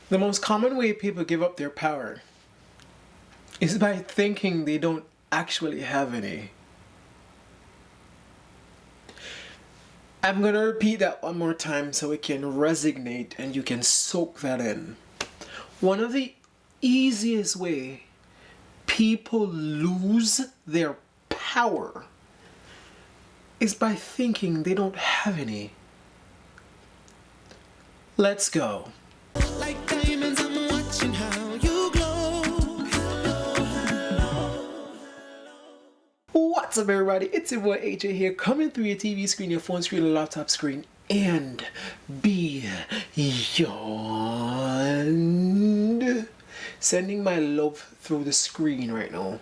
The most common way people give up their power is by thinking they don't actually have any. I'm gonna repeat that one more time so it can resonate and you can soak that in. One of the easiest way people lose their power is by thinking they don't have any. Let's go. Like diamonds, I'm watching how you glow. What's up, everybody? It's your boy AJ here, coming through your TV screen, your phone screen, your laptop screen, and beyond. Sending my love through the screen right now.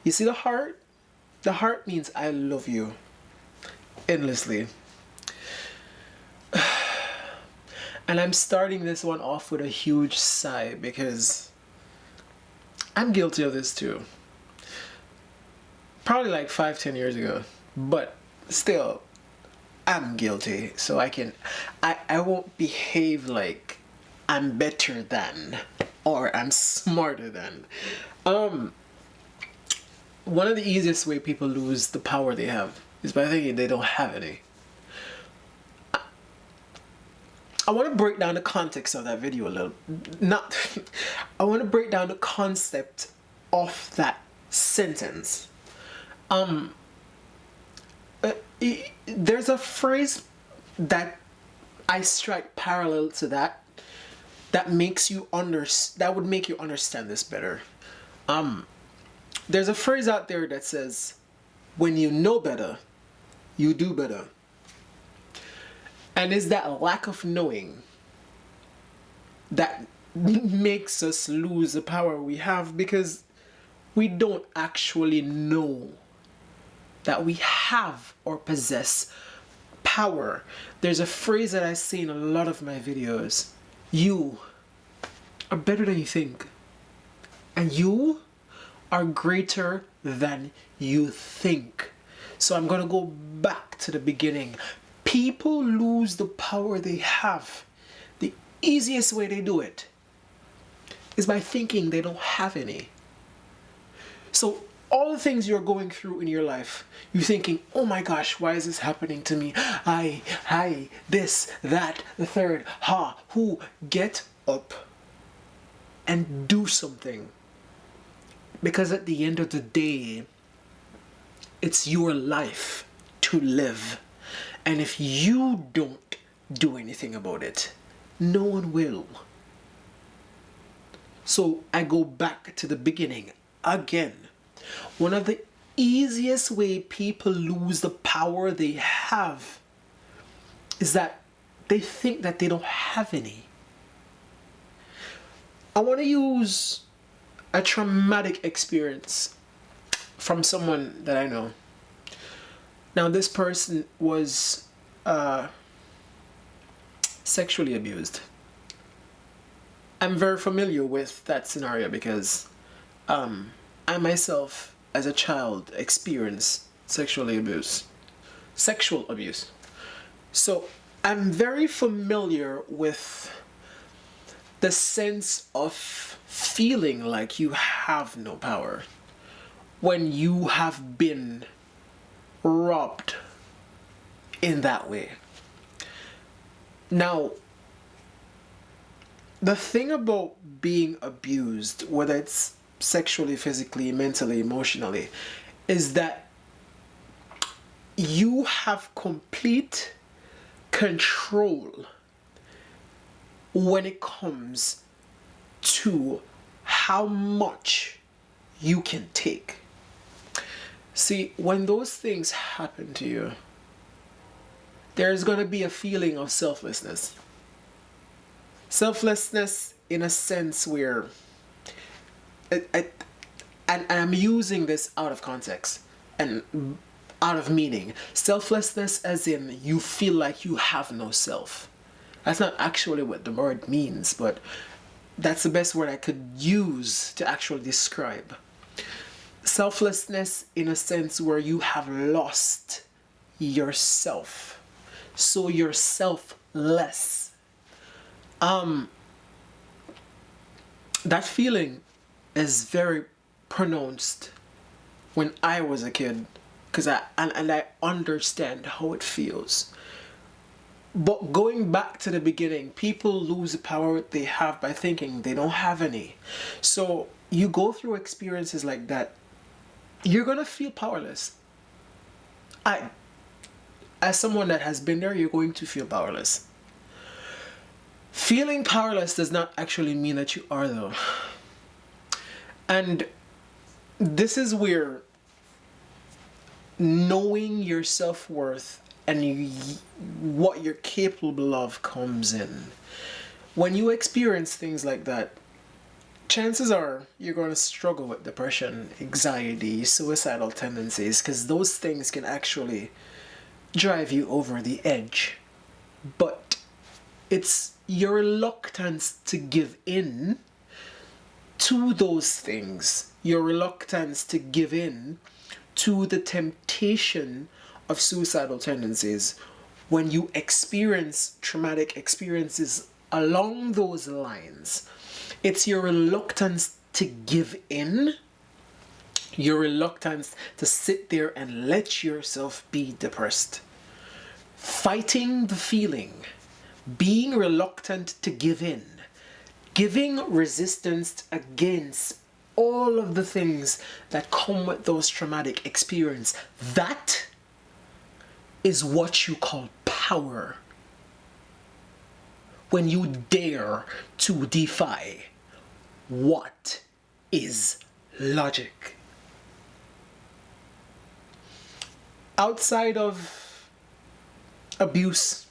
You see the heart? The heart means I love you endlessly. And I'm starting this one off with a huge sigh because I'm guilty of this too. Probably like 5-10 years ago, but still I'm guilty, so I won't behave like I'm better than or I'm smarter than. One of the easiest way people lose the power they have is by thinking they don't have any. I want to break down the context of that video a little. I want to break down the concept of that sentence. There's a phrase that I strike parallel to that makes you that would make you understand this better. There's a phrase out there that says, when you know better, you do better. And it's that lack of knowing that makes us lose the power we have, because we don't actually know that we have or possess power. There's a phrase that I say in a lot of my videos. You are better than you think. And you are greater than you think. So I'm going to go back to the beginning. People lose the power they have. The easiest way they do it is by thinking they don't have any. So all the things you're going through in your life, you're thinking, oh my gosh, why is this happening to me? This, that, the third, who. Get up and do something. Because at the end of the day, it's your life to live. And if you don't do anything about it, no one will. So I go back to the beginning again. One of the easiest way people lose the power they have is that they think that they don't have any. I want to use a traumatic experience from someone that I know. Now, this person was sexually abused. I'm very familiar with that scenario because I myself, as a child, experienced sexual abuse. So I'm very familiar with the sense of feeling like you have no power when you have been robbed in that way. Now, the thing about being abused, whether it's sexually, physically, mentally, emotionally, is that you have complete control when it comes to how much you can take. See, when those things happen to you, there's going to be a feeling of selflessness. Selflessness in a sense where, and I'm using this out of context and out of meaning. Selflessness as in you feel like you have no self. That's not actually what the word means, but that's the best word I could use to actually describe. Selflessness in a sense where you have lost yourself. So you're selfless. That feeling is very pronounced when I was a kid, because I understand how it feels. But going back to the beginning, people lose the power they have by thinking they don't have any. So you go through experiences like that, you're gonna feel powerless. I, as someone that has been there, you're going to feel powerless. Feeling powerless does not actually mean that you are, though. And this is where knowing your self-worth and what you're capable of comes in. When you experience things like that, chances are you're going to struggle with depression, anxiety, suicidal tendencies, because those things can actually drive you over the edge. But it's your reluctance to give in to those things, your reluctance to give in to the temptation of suicidal tendencies. When you experience traumatic experiences along those lines, it's your reluctance to give in, your reluctance to sit there and let yourself be depressed. Fighting the feeling, being reluctant to give in, giving resistance against all of the things that come with those traumatic experiences. That is what you call power. When you dare to defy what is logic. Outside of abuse,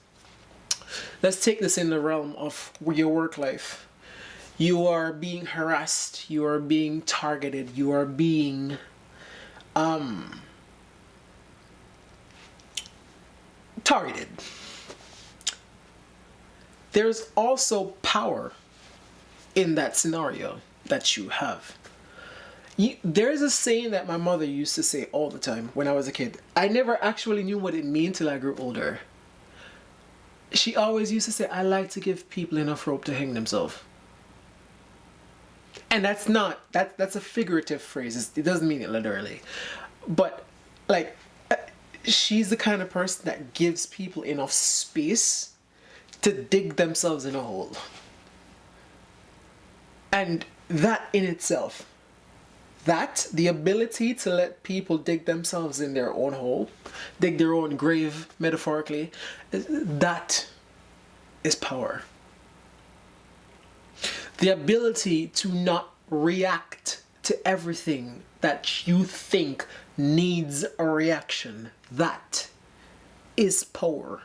let's take this in the realm of your work life. You are being harassed, you are being targeted, you are being targeted. There's also power in that scenario that you have. There's a saying that my mother used to say all the time when I was a kid. I never actually knew what it meant till I grew older. She always used to say, I like to give people enough rope to hang themselves. And that's a figurative phrase. It doesn't mean it literally. But like, she's the kind of person that gives people enough space to dig themselves in a hole. And that in itself, the ability to let people dig themselves in their own hole, dig their own grave, metaphorically, that is power. The ability to not react to everything that you think needs a reaction, that is power.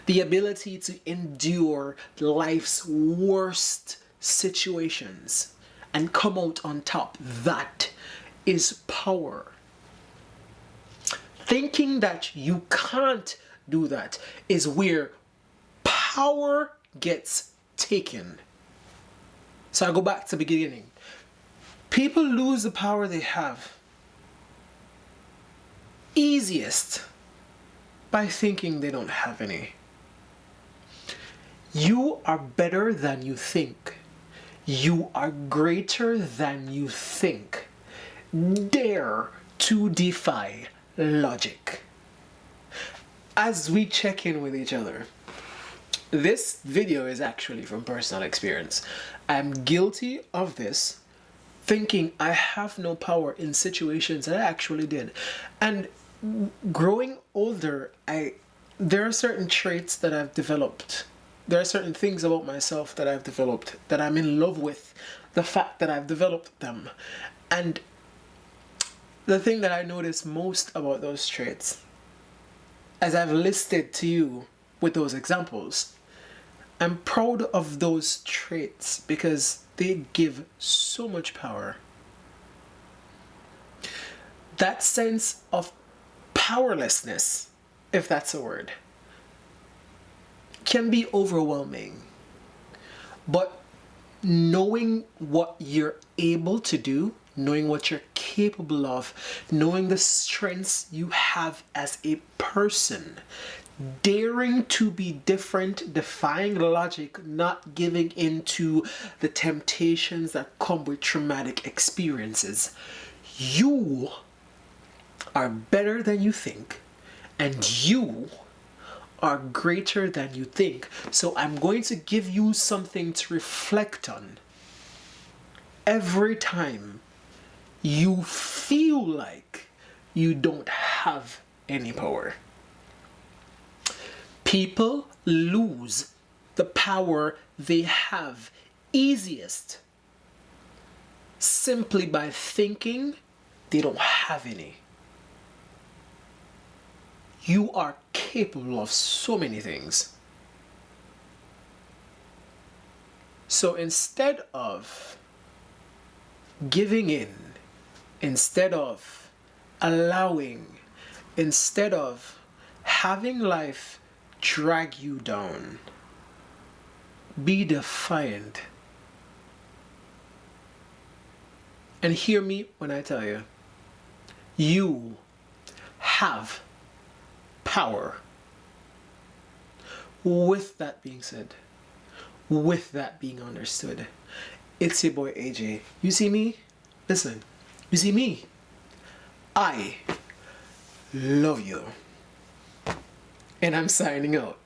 The ability to endure life's worst situations and come out on top, that is power. Thinking that you can't do that is where power gets taken. So I go back to the beginning. People lose the power they have easiest by thinking they don't have any. You are better than you think. You are greater than you think. Dare to defy logic. As we check in with each other, this video is actually from personal experience. I'm guilty of this, thinking I have no power in situations that I actually did. And growing older, there are certain traits that I've developed. There are certain things about myself that I've developed that I'm in love with the fact that I've developed them. And the thing that I notice most about those traits, as I've listed to you with those examples, I'm proud of those traits because they give so much power. That sense of powerlessness, if that's a word, can be overwhelming. But knowing what you're able to do, knowing what you're capable of, knowing the strengths you have as a person, daring to be different, defying logic, not giving in to the temptations that come with traumatic experiences. You are better than you think, and you are greater than you think. So I'm going to give you something to reflect on every time you feel like you don't have any power. People lose the power they have easiest simply by thinking they don't have any. You are capable of so many things. So instead of giving in, instead of allowing, instead of having life drag you down, be defiant. And hear me when I tell you, you have power. With that being said, with that being understood, it's your boy AJ. You see me? Listen, you see me? I love you. And I'm signing out.